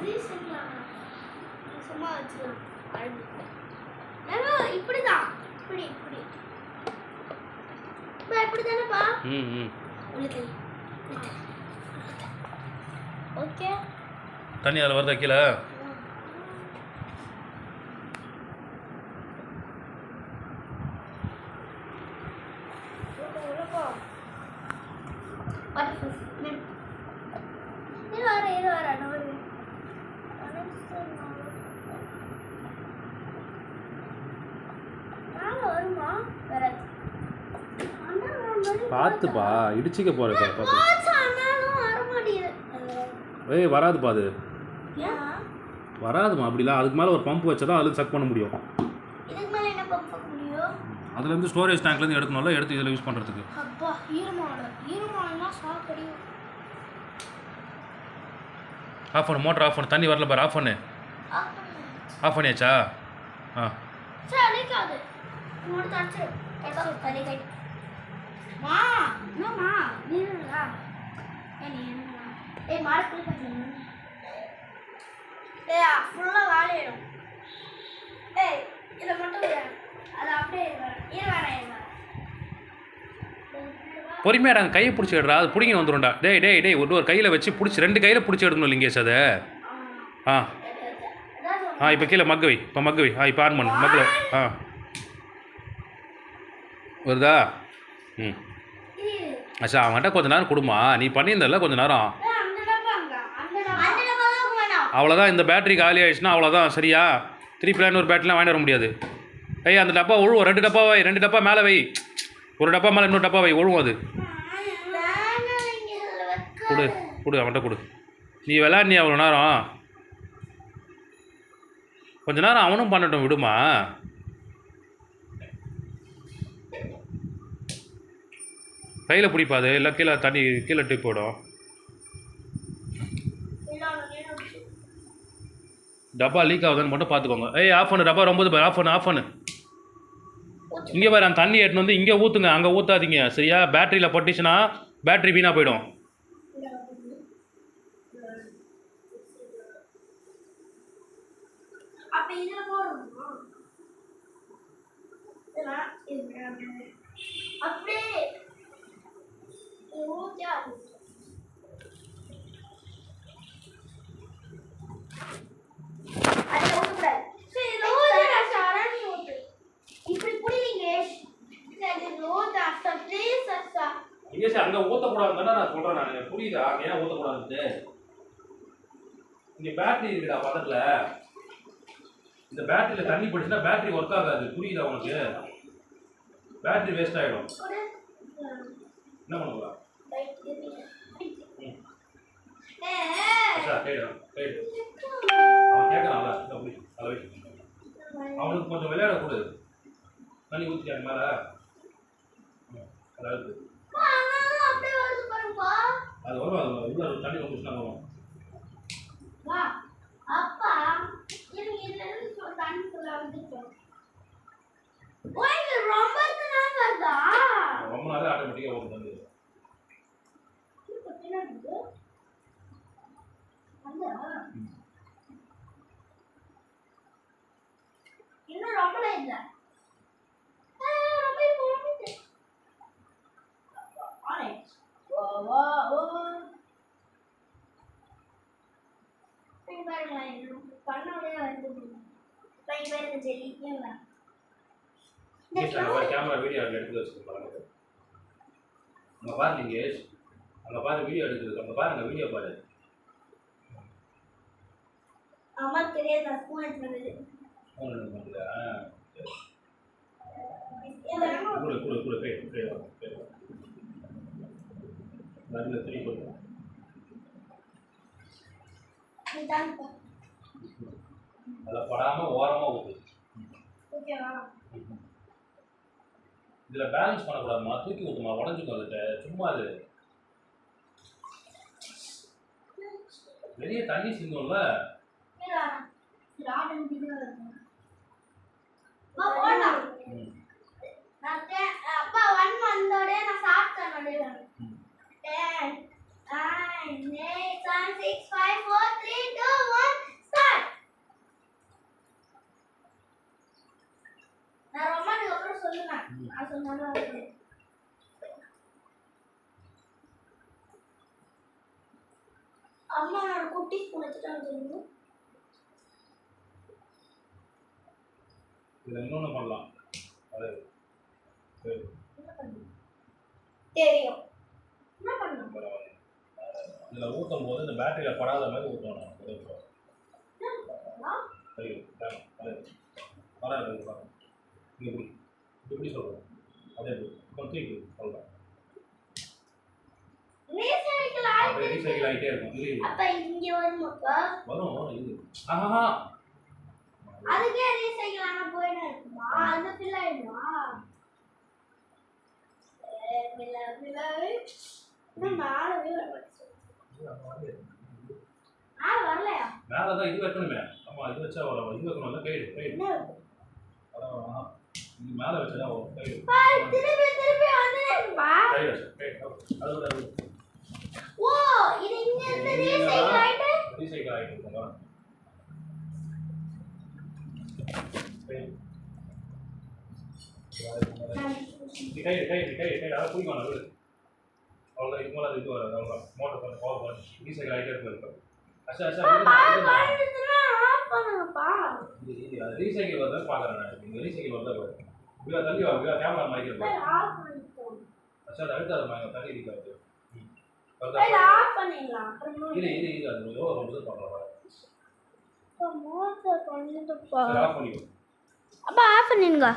ரீசெண்டாக சும்மா வச்சுக்கலாம் இப்படிதான் இப்படி இப்படி இப்படி தானேப்பா ஓகே தண்ணி அதில் வருதா கீழே பார்த்துப்பா இடிச்சிக்க போகிறப்ப பார்த்து ஏய் வராதுப்பா அது வராதுமா அப்படிலாம் அதுக்கு மேலே ஒரு பம்ப் வச்சா தான் அதில் செக் பண்ண முடியும் அதுலேருந்து ஸ்டோரேஜ் டேங்க்லேருந்து எடுக்கணும்ல எடுத்து இதில் யூஸ் பண்ணுறதுக்கு ஆஃப் பண்ணு மோட்டர் ஆஃப் பண்ணு தண்ணி வரல பாரு ஆஃப் பண்ணு ஆஃப் பண்ணியாச்சா ஆ பொறுமையாடா கையை பிடிச்சி எடுறா அது பிடிங்கி வந்துடும்டா டேய் டேய் டேய் ஒரு கையில் வச்சு பிடிச்சி 2 கையில் பிடிச்சி எடுக்கணும் லிங்கேஷ் அதை இப்போ கீழே மக்கு வை இப்போ மக்கு வை இப்போ ஆன் பண்ணு மக்கில் வருதா அச்சா அவன்கிட்ட கொஞ்ச நேரம் கொடுமா நீ பண்ணியிருந்தல கொஞ்ச நேரம் அவ்வளோதான் இந்த பேட்டரி காலி ஆகிடுச்சுன்னா அவ்வளோதான் சரியா திருப்பி இன்னொரு பேட்டரிலாம் வாங்கிட்டு வர முடியாது ஐயா அந்த டப்பா ஒழுவும் 2 டப்பா வை 2 டப்பா மேலே வை ஒரு டப்பா மேலே இன்னொரு டப்பா வை ஒழுவும் அது கொடு அவன்கிட்ட கொடு நீ விளையாடுனி அவ்வளோ நேரம் கொஞ்ச நேரம் அவனும் பண்ணட்டும் விடுமா கையில் பிடிப்பாது இல்லை கீழே தண்ணி கீழே டிப் போடும் டப்பா லீக் ஆகுதுன்னு மட்டும் பார்த்துக்கோங்க ஆஃப் பண்ணு டப்பா ரொம்ப பாரு ஆஃப் பண்ணு இங்கே பாரு அந்த தண்ணி எடுத்துன்னு வந்து இங்கே ஊற்றுங்க அங்கே ஊற்றாதீங்க சரியா பேட்டரியில் பட்டுச்சுன்னா பேட்டரி வீணாக போயிடும் அங்கே ஊற்றக்கூடாதுன்னு நான் சொல்கிறேன் நான் புரியுதா ஏன் ஊற்றக்கூடாதுன்ட்டு இங்கே பேட்டரி இருக்குடா பக்கத்தில் இந்த பேட்டரியில் தண்ணி போயிடுச்சுன்னா பேட்டரி ஒர்க் ஆகாது புரியுதா உனக்கு பேட்டரி வேஸ்ட் ஆகிடும் என்ன பண்ணுவா அவன் கேட்கறான்ல அப்படி அதை அவனுக்கு கொஞ்சம் விளையாடக்கூடாது தண்ணி ஊற்றிட்டாங்க மேலே அதாவது அது வரும் அது உள்ள தண்ணி வந்துச்சுன்னா வரும் ரொம்ப நேரம் ஆட்டோமேட்டிக்காக ஓடும் தண்ணி இன்னும் ரொம்ப இல்லை கேமரா வீடியோ எடுத்து வச்சுருப்பாங்க அங்கே பாரு லிங்கேஷ் அங்கே பாரு வீடியோ எடுக்கிறது அங்கே பாருங்க வீடியோ பாரு அம்மா தெரியாது ஃபோன் எடுத்து ஃபோன் எடுக்க மாட்டேங்க கூட நடுவில் திருப்பி கொடுங்க அதில் படாமல் ஓரமாக ஊற்று ஓகேவா இதில் பேலன்ஸ் பண்ணக்கூடாதுமா தூக்கி ஊற்றுமா உடஞ்சிக்கும் அதுக்கு சும்மா அது வெளியே தண்ணி சிந்தும்ல அப்பா 1 மந்தோட நான் சாப்பிட்டேன் நடுவுல 10 9 8 7 6 5 4 3 2 1 நான் சொன்னாலும் அம்மா நான் குட்டி ஸ்பூன் வச்சுட்டு இதில் இன்னொன்று பண்ணலாம். அது தெரியும். என்ன பண்ணணும்? இதில் ஊற்றும் போது இந்த பேட்டரியில் படாத மாதிரி ஊற்றணும். வராது இப்படி இப்படி சொல்கிறோம். அதே கொஞ்சம் சொல்கிறேன். ரீசைக்கிள் ஆகிட்டே இருக்கும். இது அப்ப இங்க வருமாப்பா? வரும் இது. ஆஹா அதுக்கே ரீசைக்கிள் ஆனா போயிட்டே இருக்குமா? அது ஃபில் ஆயிடுமா? வரலையா? மேலதான் இது வைக்கணுமே. ஆமா இது வச்சா வரும். இது வைக்கணும்ல கைடு கைடு. அதான் இது மேல வச்சா வரும் கைடு. திருப்பி திருப்பி வந்துடுப்பா. Guide guide. அது ஓ இது இங்க இருந்து ரீசைக்கிள் ஆயிட்டு போங்க. கைடு கைடு கைடு கைடு அதை குடிக்கணும். அது அவ்வளோ இது மேலே இது வராது. அவ்வளோ மோட்டர் பண்ணி பவர் பண்ணி ரீசைக்கிள் ஆகிட்டே இருக்கும். அச்சா அச்சா அது ரீசைக்கிள் வரதான் பார்க்குறேன் நான். இங்கே ரீசைக்கிள் வரதான் பாரு. இவ்வளோ தள்ளி வா. இவ்வளோ கேமரா மாய்க்கிறேன். அச்சா அது அடுத்த அது தள்ளி இருக்காது. இது இது இது அது எவ்வளோ ரொம்ப பண்ணலாம். அப்பா ஆஃப் பண்ணிடுங்க.